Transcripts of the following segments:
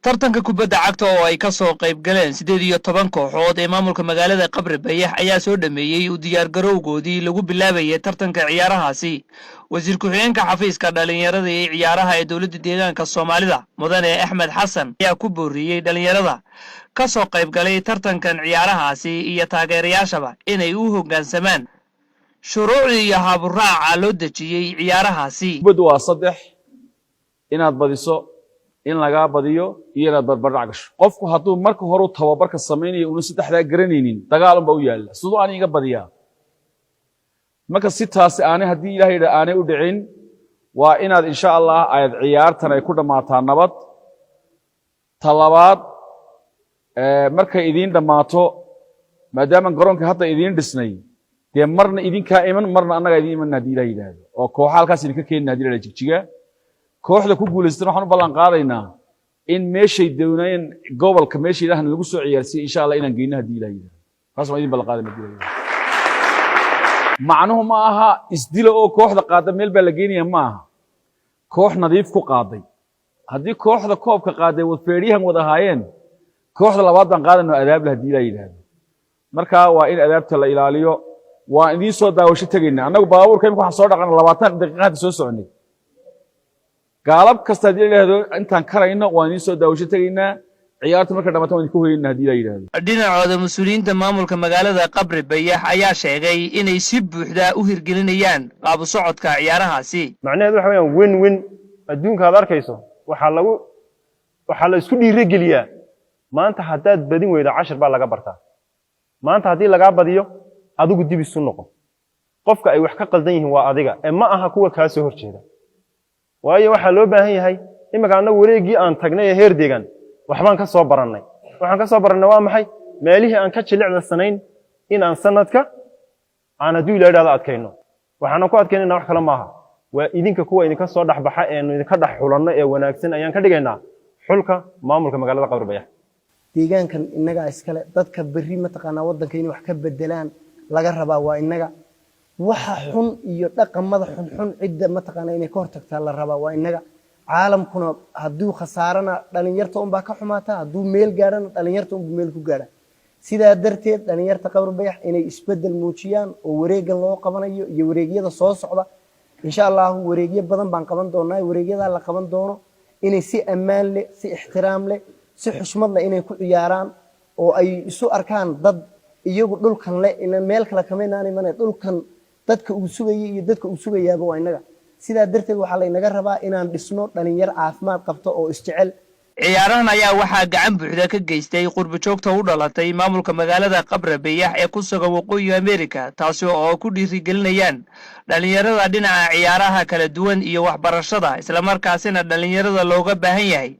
tartanka kubadda cagta oo ay ka soo qayb galeen 18 kooxood ee maamulka magaalada Qabri Bayax ayaa soo dhameeyay u diyaar garowgoodii lagu bilaabayay tartanka ciyaarahaasi. wasiir ku-xigeenka xafiiska dhalinyarada ee ciyaaraha ee dawladda deegaanka Soomaalida Mudane Axmed Xasan ayaa ku booriyay dhalinyarada ka soo qayb galay tartankan ciyaarahaasi iyo taageerayaashaba inay u hoggaansamaan shuruucda iyo habraaca loo dejiyay ciyaarahaasi. kubaddu waa 3 inaad badiso in laga badiyo iyo inaad barbardhac gasho. qofku hadduu marka hore u tababarka sameeyo uu saddexda garanaynin dagaal ba u yaala sidoo aan iga badiyaa marka si taas aanay hadii Ilaahay aanay u dhicin waa inaad insha Allah ayad ciyaartan ay ku dhamaataa nabad. talabaad markay idin dhamaato maadaama garoonka hadda idin dhisnay dee marna idinka iman marna annaga idin iman hadii Ilaahay yiraahdo oo koox halkaas idinka keenna hadii la jigjiga kooxda ku guuleysatay waxaan u ballan qaadaynaa in meeshay doonayeen gobolka meeshay ilaahan lagu soo ciyaarsiyo insha Allah inaan geeyno hadii Ilaahay yiraahdo taas waa idin ballan qaadaynaa. macnuhu ma aha isdilo oo kooxda qaada meel baa la geenayaa ma aha koox nadiif ku qaaday haddii kooxda koobka qaaday wad feeriyahan wada haayeen kooxda labaad baan qaadano adaab la hadii Ilaahay yiraahdo marka waa in adaabta la ilaaliyo waa idin soo daawasho tagaynaa annagu baabuurka imka waxaan soo dhaqan 20 daqiiqad soo soconay galab kasta hadii la yiraahdo intaan karayno waa idin soo daawasho tagaynaa ciyaarta marka dhamato waan ku hoyeynaa hadii la yiraahdo. dhinacooda mas'uuliyiinta maamulka magaalada Qabri Bayax ayaa sheegay inay si buuxda u hirgelinayaan qaab socodka ciyaarahaasi. macnaheedu waxa weeyaan win adduunka aad arkayso waxa la isku dhiirigeliyaa maanta hadaad badin weydo 10 baa laga bartaa maanta hadii laga badiyo adigu dib isu noqo qofka ay wax ka qaldan yihiin waa adiga ma aha kuwa ka soo horjeeda waayo waxa loo baahan yahay imika anagu wareegii aan tagnay heer deegan waxbaan ka soo barannay waxaan ka soo barannay waa maxay meelihii aan ka jilicdaysanayn in aan sanadka aan haduu ilaahay adkayno waxaan ku adkaynaa wax kale maaha waa idinka kuwa idinka soo dhaxbaxa ee idinka dhax xulanno ee wanaagsan ayaan ka dhigaynaa xulka maamulka magaalada Qabri Bayax. deegaankan inaga iskale dadka bari ma taqaana wadanka inay wax ka bedelaan laga rabaa waa inaga waxa xun iyo dhaqamada xun cidda ma taqaana inay ka hortagtaa la rabaa waa inaga caalamkuna haduu khasaarana dhalinyarta baa ka xumaata haduu meel gaarana dhalinyarta meel ku gaara sidaa darteed dhalinyarta Qabri Bayax inay isbedel muujiyaan oo wareegan loo qabanayo iyo wareegyada soo socda insha Allah wareegyo badan baan qaban doonaa wareegyada la qaban doono inay si ammaan leh si ixtiraam leh si xushmad leh inay ku ciyaaraan oo ay isu arkaan dad iyagu dhulkan leh in meel kala kameynaan iman dhulkan dadka uu sugayay iyo dadka uu sugayaaba waa inaga sidaa darteed waxa la inaga rabaa inaan dhisno dhalinyar caafimaad qabto oo isjecel. ciyaarahan ayaa waxaa gacan buuxda ka geystay qurbo joogta u dhalatay maamulka magaalada Qabri Bayax ee ku sugan waqooyiga Ameerika taasi oo ku dhiirigelinayaan dhalinyarada dhinaca ciyaaraha kala duwan iyo waxbarashada isla markaasina dhalinyarada looga baahan yahay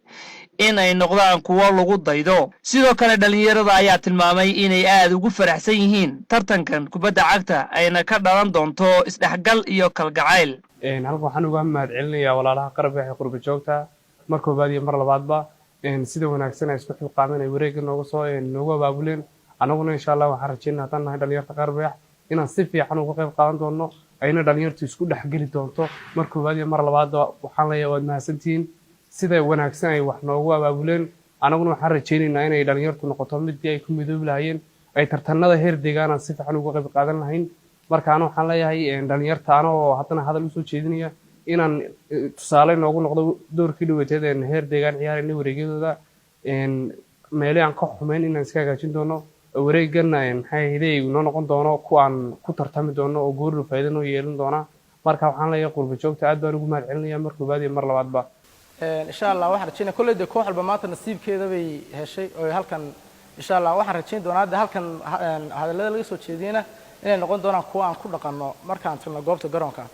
in ay noqdaan kuwa lagu daydo. sidoo kale dhalinyarada ayaa tilmaamay inay aad ugu faraxsan yihiin tartankan kubadda cagta ayna ka dhalan doonto isdhexgal iyo kalgacayl. halka waxaan uga mahad celinayaa walaalaha Qabri Bayax qurbo joogta mar koobaad iyo mar labaadba sida wanaagsan ay isku xilqaameen ay wareeg noogu abaabuleen anaguna insha Allah waxaan rajaynayaa tan dhalinyarta Qabri Bayax inaan si fiican uga qayb qaadan doono ayna dhalinyartu isku dhaxgali doonto mar koobaad iyo mar labaadba waxaan leeyahay waad mahadsantiin sida wanaagsan ay wax noogu abaabuleen anaguna waxaan rajaynaynaa inay dhalinyartu noqoto mid ay ku midoob lahaayeen ay tartanada heer deegaan si fiican uga qayb qaadan lahayn marka ana waxaan leeyahay dhalinyarta oo hadana hadal u soo jeedinaya inaan tusaale noogu noqdo doorkii dhaweeteed heer deegaan ciyaarayna wareegyadooda meelay aan ka xumeyn inaan iska hagaajin doono wareegan maxay hiday noo noqon doono ku aan ku tartami doono oo goor faa'iido noo yeelan doona marka waxaan leeyahay qurbo joogta aad baan ugu mahad celinayaa mar koobaad iyo mar labaadba. insha Allah waxaan rajaynayaa kulleed koox walba maanta nasiibkeeda bay heshay oo halkan insha Allah waxaan rajayn doonaa halkan hadalada laga soo jeediyana inay noqon doonaan kuwa aan ku dhaqanno markaan tilno goobta garoonka.